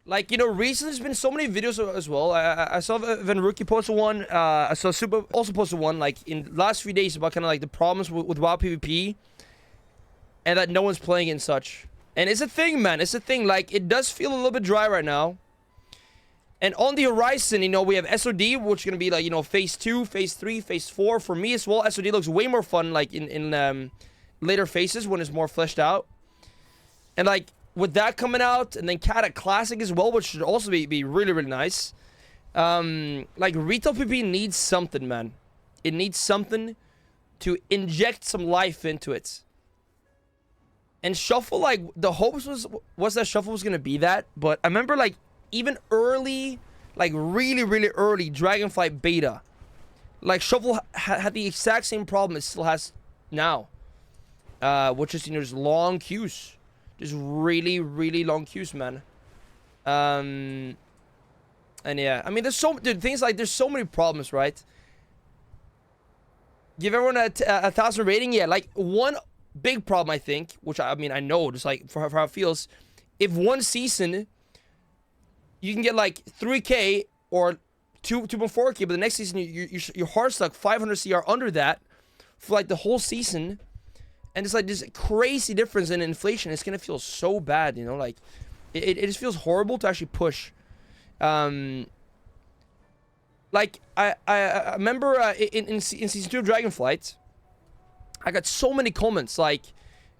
Like, you know, recently there's been so many videos as well. I saw Van Rookie posted one. I saw Super also posted one, like, in the last few days about kind of like the problems with WoW PvP. And that no one's playing and such. And it's a thing, man. It's a thing. Like, it does feel a little bit dry right now. And on the horizon, you know, we have SOD, which is going to be like, you know, phase 2, phase 3, phase 4. For me as well, SOD looks way more fun, like, in later phases when it's more fleshed out. And, like, with that coming out, and then Kata Classic as well, which should also be really, really nice. Like, retail PvP needs something, man. It needs something to inject some life into it. And Shuffle, like, the hopes was that Shuffle was going to be that. But I remember, like, even early, like, really, really early Dragonflight beta. Like, Shuffle had the exact same problem it still has now. Which is, you know, just long queues. Just really, really long queues, man. And yeah, I mean, there's so... Dude, things like, there's so many problems, right? Give everyone a 1,000 rating? Yeah, like, one... big problem, I think, which I mean, I know, just like for how it feels. If one season you can get like 3k or 2.4k, but the next season you're hard stuck 500 CR under that for like the whole season, and it's like this crazy difference in inflation. It's gonna feel so bad, you know, like it just feels horrible to actually push. Like I remember in season 2 of Dragonflight, I got so many comments like,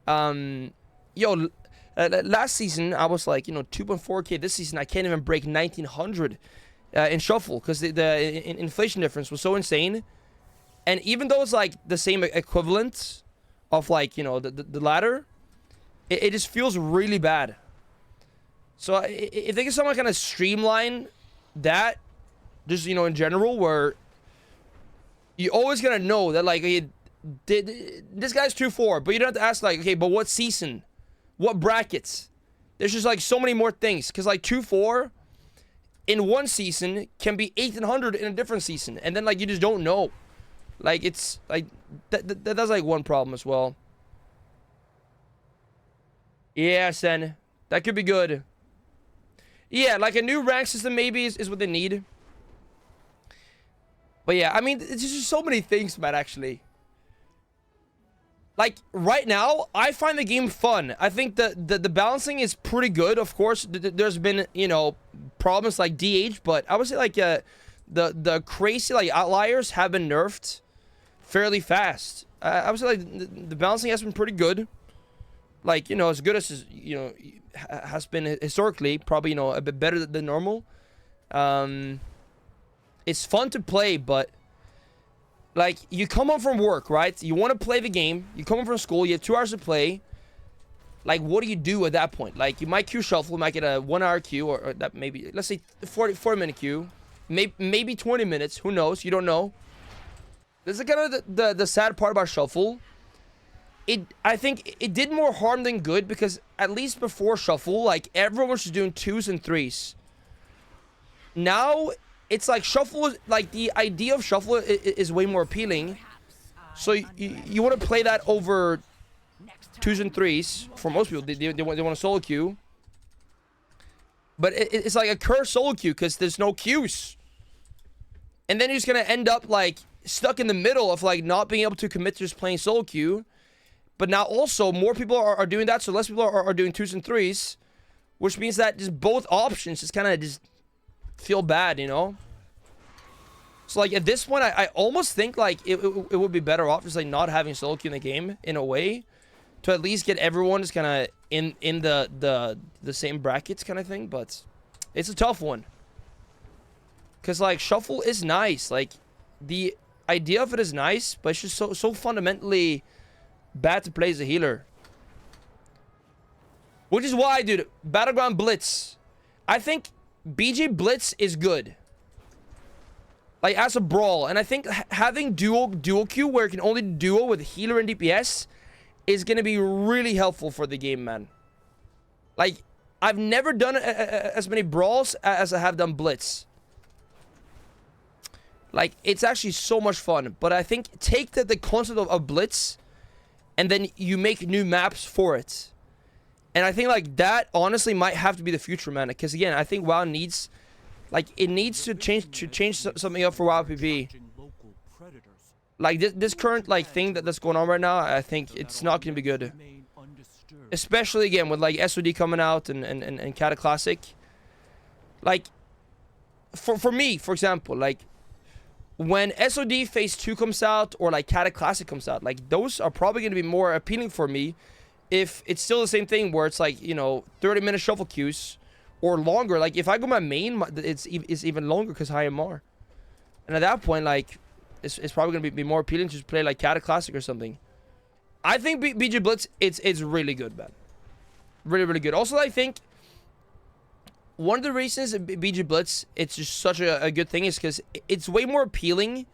yo, last season I was like, you know, 2.4k. This season I can't even break 1900 in Shuffle because the inflation difference was so insane. And even though it's like the same equivalent of like, you know, the ladder, it just feels really bad. So if they can somehow kind of streamline that, just, you know, in general, where you always gonna know that like, this guy's 2-4, but you don't have to ask like, okay, but what season, what brackets? There's just like so many more things, because like 2-4 in one season can be 1800 in a different season, and then like you just don't know. Like it's like that's like one problem as well. Yeah, Sen, that could be good. Yeah, like a new rank system maybe is what they need. But yeah, I mean, it's just so many things, man, actually. Like, right now, I find the game fun. I think the balancing is pretty good. Of course, there's been, you know, problems like DH, but I would say, like, the crazy, like, outliers have been nerfed fairly fast. I would say, like, the balancing has been pretty good. Like, you know, as good as, you know, has been historically. Probably, you know, a bit better than normal. It's fun to play, but... Like, you come home from work, right? You want to play the game. You come home from school. You have 2 hours to play. Like, what do you do at that point? Like, you might queue Shuffle. You might get a 1-hour queue. Or that maybe, let's say, 40-minute queue. Maybe 20 minutes. Who knows? You don't know. This is kind of the sad part about Shuffle. I think it did more harm than good. Because at least before Shuffle, like, everyone was just doing 2s and 3s. Now... It's like Shuffle, like the idea of Shuffle is way more appealing. So you want to play that over 2s and 3s. For most people, they want a solo queue. But it's like a cursed solo queue because there's no queues. And then you're just going to end up like stuck in the middle of like not being able to commit to just playing solo queue. But now also more people are doing that. So less people are doing 2s and 3s. Which means that just both options just kind of just... feel bad, you know. So like at this point I almost think like it would be better off just like not having solo queue in the game in a way, to at least get everyone just kind of in the same brackets kind of thing. But it's a tough one, because like Shuffle is nice, like the idea of it is nice, but it's just so fundamentally bad to play as a healer. Which is why, dude, Battleground Blitz, I think BG Blitz is good, like as a brawl, and I think having dual queue where it can only duo with healer and DPS is gonna be really helpful for the game, man. Like, I've never done as many brawls as I have done Blitz. Like, it's actually so much fun. But I think take the concept of Blitz, and then you make new maps for it. And I think like that honestly might have to be the future, man. Because again, I think WoW needs, like, it needs to change something up for WoW PvP. Like this current like thing that's going on right now, I think it's not gonna be good. Especially again with like SOD coming out and Cata Classic. Like for me, for example, like when SOD Phase 2 comes out or like Cata Classic comes out, like those are probably gonna be more appealing for me if it's still the same thing where it's like, you know, 30-minute shuffle queues or longer. Like if I go my main, it's even longer because high MR. And at that point, like it's probably gonna be more appealing to just play like Cata Classic or something. I think BG Blitz, it's really good, man. Really, really good. Also, I think one of the reasons BG Blitz, it's just such a good thing is because it's way more appealing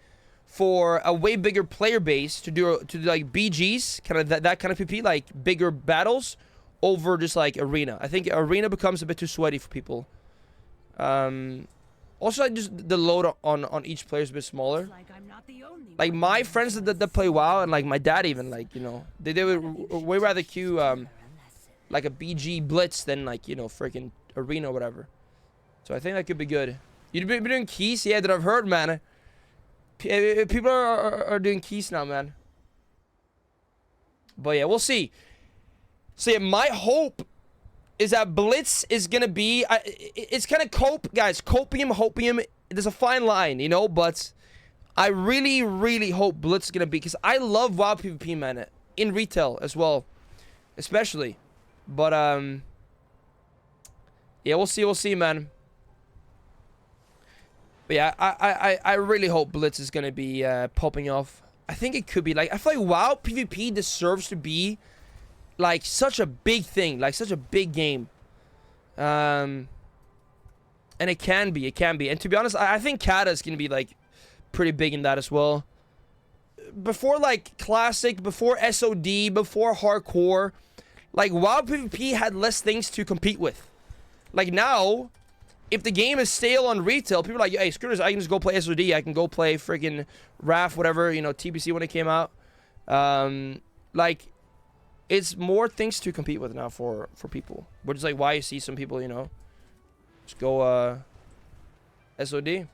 for a way bigger player base to do like BGs, kind of that kind of PvP, like bigger battles over just like arena. I think arena becomes a bit too sweaty for people. Also, like just the load on each player is a bit smaller. Like my friends that play WoW and like my dad even, like, you know, they would way rather queue like a BG Blitz than like, you know, freaking arena or whatever. So I think that could be good. You've been doing keys? Yeah, that I've heard, man. People are doing keys now, man. But yeah, we'll see. So yeah, my hope is that Blitz is gonna be it's kind of cope, guys. Copium, hopium. There's a fine line, you know, but I really, really hope Blitz is gonna be, because I love WoW PvP, man, in retail as well, especially. But yeah, we'll see, man. But yeah, I really hope Blitz is gonna be popping off. I think it could be like, I feel like WoW PvP deserves to be like such a big thing, like such a big game. And it can be. And to be honest, I think Cata is gonna be like pretty big in that as well. Before like Classic, before SOD, before Hardcore, like WoW PvP had less things to compete with. Like now, if the game is stale on retail, people are like, hey, screw this, I can just go play SOD, I can go play freaking RAF, whatever, you know, TBC when it came out. Like, it's more things to compete with now for people. Which is like why you see some people, you know, just go SOD.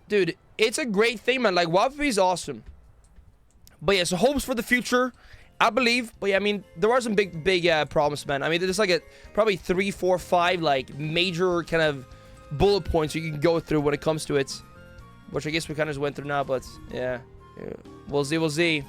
Dude, it's a great thing, man. Like, WoW PvP is awesome. But yeah, so hopes for the future, I believe. But yeah, I mean, there are some big problems, man. I mean, there's like probably 3, 4, 5 like major kind of bullet points you can go through when it comes to it, which I guess we kind of just went through now. But yeah, we'll see.